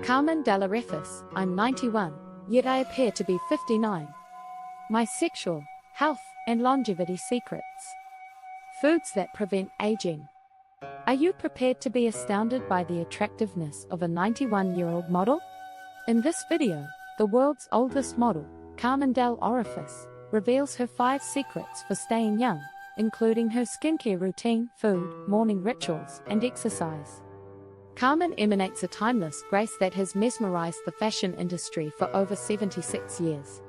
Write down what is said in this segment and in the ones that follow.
Carmen Dell Orefice, I'm 91, yet I appear to be 59. My sexual, health, and longevity secrets. Foods that prevent aging. Are you prepared to be astounded by the attractiveness of a 91-year-old model? In this video, the world's oldest model, Carmen Dell Orefice, reveals her 5 secrets for staying young, including her skincare routine, food, morning rituals, and exercise. Carmen emanates a timeless grace that has mesmerized the fashion industry for over 76 years.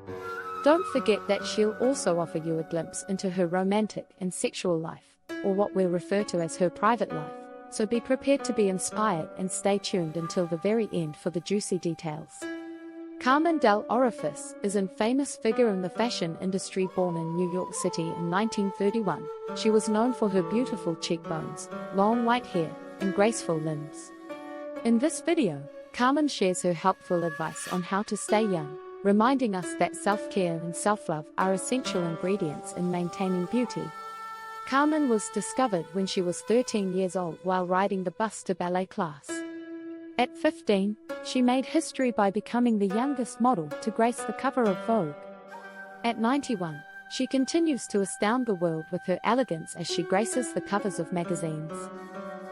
Don't forget that she'll also offer you a glimpse into her romantic and sexual life, or what we'll refer to as her private life, so be prepared to be inspired and stay tuned until the very end for the juicy details. Carmen Dell Orefice is a famous figure in the fashion industry. Born in New York City in 1931, she was known for her beautiful cheekbones, long white hair, and graceful limbs. In this video, Carmen shares her helpful advice on how to stay young, reminding us that self-care and self-love are essential ingredients in maintaining beauty. Carmen was discovered when she was 13 years old while riding the bus to ballet class. At 15, she made history by becoming the youngest model to grace the cover of Vogue. At 91, she continues to astound the world with her elegance as she graces the covers of magazines.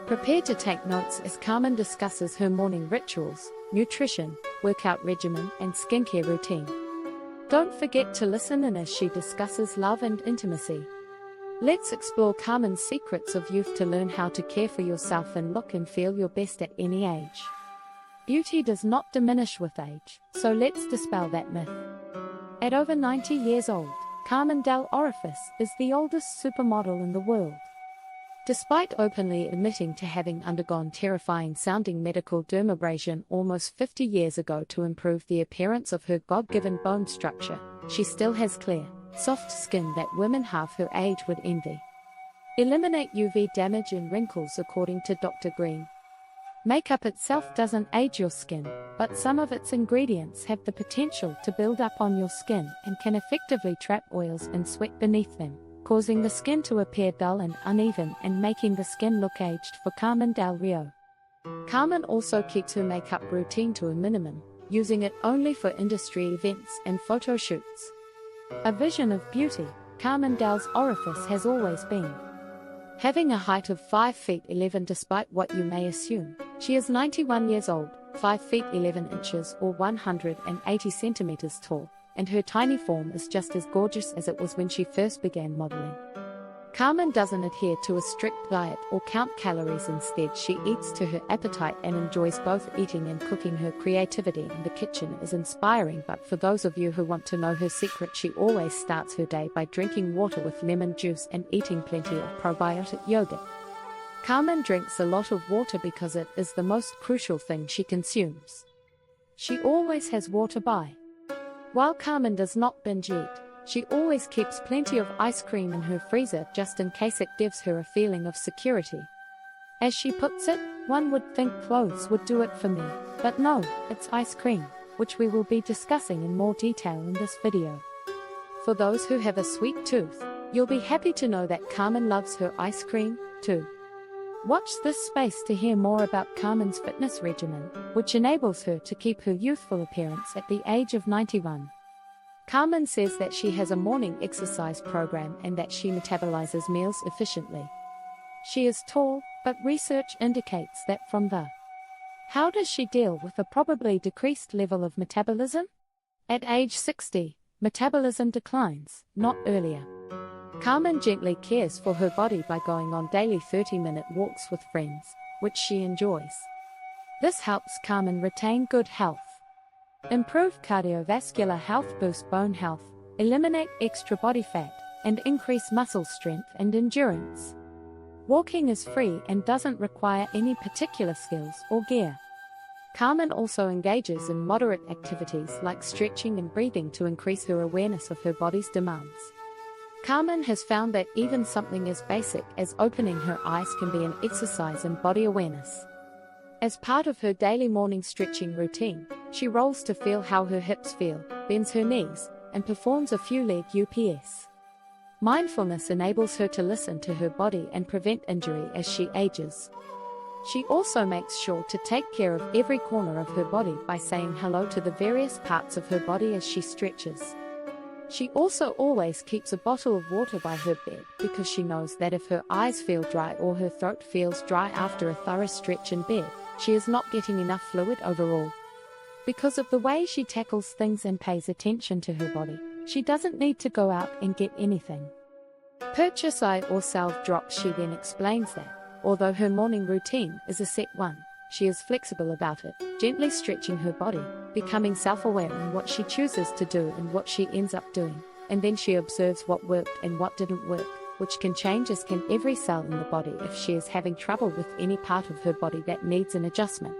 Prepare to take notes as Carmen discusses her morning rituals, nutrition, workout regimen, and skincare routine. Don't forget to listen in as she discusses love and intimacy. Let's explore Carmen's secrets of youth to learn how to care for yourself and look and feel your best at any age. Beauty does not diminish with age, so let's dispel that myth. At over 90 years old, Carmen Dell Orefice is the oldest supermodel in the world. Despite openly admitting to having undergone terrifying-sounding medical dermabrasion almost 50 years ago to improve the appearance of her God-given bone structure, she still has clear, soft skin that women half her age would envy. Eliminate UV damage and wrinkles according to Dr. Green. Makeup itself doesn't age your skin, but some of its ingredients have the potential to build up on your skin and can effectively trap oils and sweat beneath them, causing the skin to appear dull and uneven and making the skin look aged for Carmen Del Rio. Carmen also keeps her makeup routine to a minimum, using it only for industry events and photo shoots. A vision of beauty, Carmen Dell Orefice has always been. Having a height of 5 feet 11 despite what you may assume, she is 91 years old, 5 feet 11 inches or 180 centimeters tall, and her tiny form is just as gorgeous as it was when she first began modeling. Carmen doesn't adhere to a strict diet or count calories. Instead, she eats to her appetite and enjoys both eating and cooking. Her creativity in the kitchen is inspiring, but for those of you who want to know her secret, she always starts her day by drinking water with lemon juice and eating plenty of probiotic yogurt. Carmen drinks a lot of water because it is the most crucial thing she consumes. She always has water by. While Carmen does not binge eat, she always keeps plenty of ice cream in her freezer just in case it gives her a feeling of security. As she puts it, one would think clothes would do it for me, but no, it's ice cream, which we will be discussing in more detail in this video. For those who have a sweet tooth, you'll be happy to know that Carmen loves her ice cream, too. Watch this space to hear more about Carmen's fitness regimen, which enables her to keep her youthful appearance at the age of 91. Carmen says that she has a morning exercise program and that she metabolizes meals efficiently. She is tall, but research indicates that from the How does she deal with a probably decreased level of metabolism? At age 60, metabolism declines, not earlier. Carmen gently cares for her body by going on daily 30-minute walks with friends, which she enjoys. This helps Carmen retain good health. Improve cardiovascular health, boost bone health, eliminate extra body fat, and increase muscle strength and endurance. Walking is free and doesn't require any particular skills or gear. Carmen also engages in moderate activities like stretching and breathing to increase her awareness of her body's demands. Carmen has found that even something as basic as opening her eyes can be an exercise in body awareness. As part of her daily morning stretching routine, she rolls to feel how her hips feel, bends her knees, and performs a few leg UPS. Mindfulness enables her to listen to her body and prevent injury as she ages. She also makes sure to take care of every corner of her body by saying hello to the various parts of her body as she stretches. She also always keeps a bottle of water by her bed because she knows that if her eyes feel dry or her throat feels dry after a thorough stretch in bed, she is not getting enough fluid overall. Because of the way she tackles things and pays attention to her body, she doesn't need to go out and get anything. Purchase eye or salve drops. She then explains that, although her morning routine is a set one, she is flexible about it, gently stretching her body, becoming self-aware in what she chooses to do and what she ends up doing, and then she observes what worked and what didn't work, which can change as can every cell in the body if she is having trouble with any part of her body that needs an adjustment.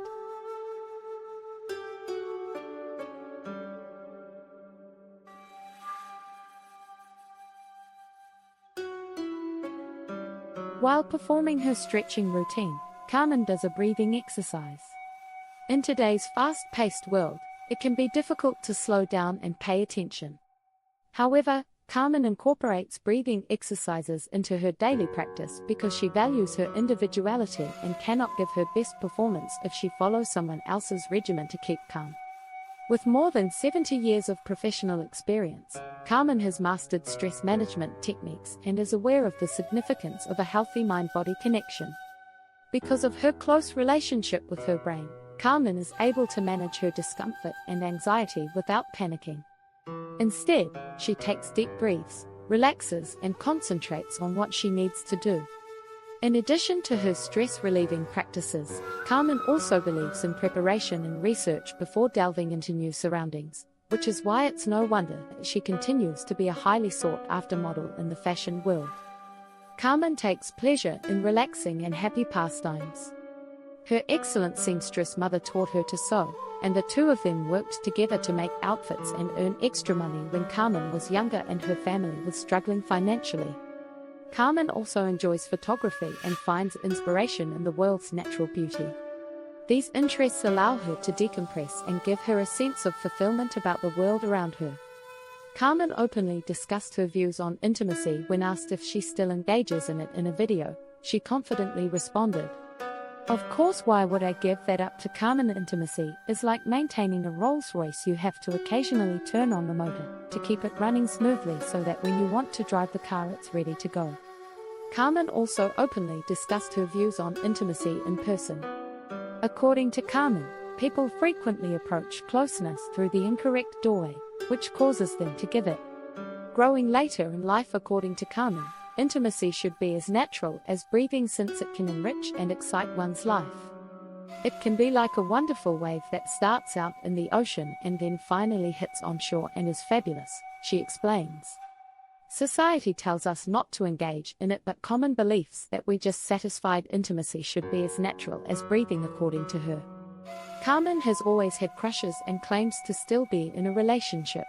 While performing her stretching routine, Carmen does a breathing exercise. In today's fast-paced world, it can be difficult to slow down and pay attention. However, Carmen incorporates breathing exercises into her daily practice because she values her individuality and cannot give her best performance if she follows someone else's regimen to keep calm. With more than 70 years of professional experience, Carmen has mastered stress management techniques and is aware of the significance of a healthy mind-body connection. Because of her close relationship with her brain, Carmen is able to manage her discomfort and anxiety without panicking. Instead, she takes deep breaths, relaxes, and concentrates on what she needs to do. In addition to her stress-relieving practices, Carmen also believes in preparation and research before delving into new surroundings, which is why it's no wonder that she continues to be a highly sought-after model in the fashion world. Carmen takes pleasure in relaxing and happy pastimes. Her excellent seamstress mother taught her to sew, and the two of them worked together to make outfits and earn extra money when Carmen was younger and her family was struggling financially. Carmen also enjoys photography and finds inspiration in the world's natural beauty. These interests allow her to decompress and give her a sense of fulfillment about the world around her. Carmen openly discussed her views on intimacy when asked if she still engages in it in a video. She confidently responded, "Of course, why would I give that up to Carmen? Intimacy is like maintaining a Rolls Royce. You have to occasionally turn on the motor to keep it running smoothly so that when you want to drive the car it's ready to go." Carmen also openly discussed her views on intimacy in person. According to Carmen, people frequently approach closeness through the incorrect doorway, which causes them to give it. Growing later in life, according to Carmen, intimacy should be as natural as breathing since it can enrich and excite one's life. It can be like a wonderful wave that starts out in the ocean and then finally hits on shore and is fabulous, she explains. Society tells us not to engage in it, but common beliefs that we just satisfied intimacy should be as natural as breathing, according to her. Carmen has always had crushes and claims to still be in a relationship.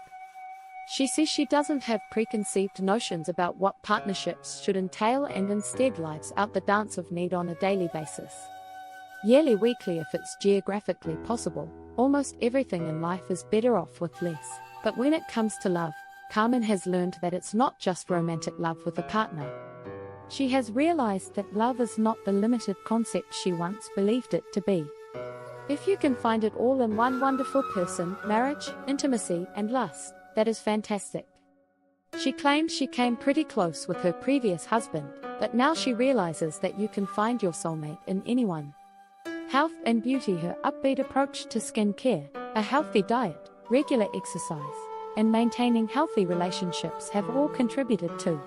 She says she doesn't have preconceived notions about what partnerships should entail and instead lives out the dance of need on a daily basis. Yearly, weekly if it's geographically possible, almost everything in life is better off with less. But when it comes to love, Carmen has learned that it's not just romantic love with a partner. She has realized that love is not the limited concept she once believed it to be. If you can find it all in one wonderful person, marriage, intimacy, and lust, that is fantastic. She claims she came pretty close with her previous husband, but now she realizes that you can find your soulmate in anyone. Health and beauty, her upbeat approach to skincare, a healthy diet, regular exercise, and maintaining healthy relationships have all contributed to.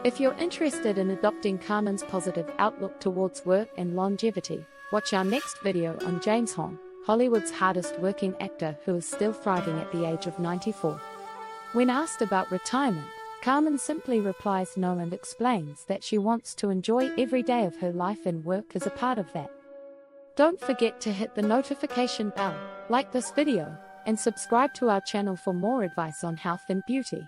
If you're interested in adopting Carmen's positive outlook towards work and longevity, watch our next video on James Hong, Hollywood's hardest working actor who is still thriving at the age of 94. When asked about retirement, Carmen simply replies no and explains that she wants to enjoy every day of her life and work as a part of that. Don't forget to hit the notification bell, like this video, and subscribe to our channel for more advice on health and beauty.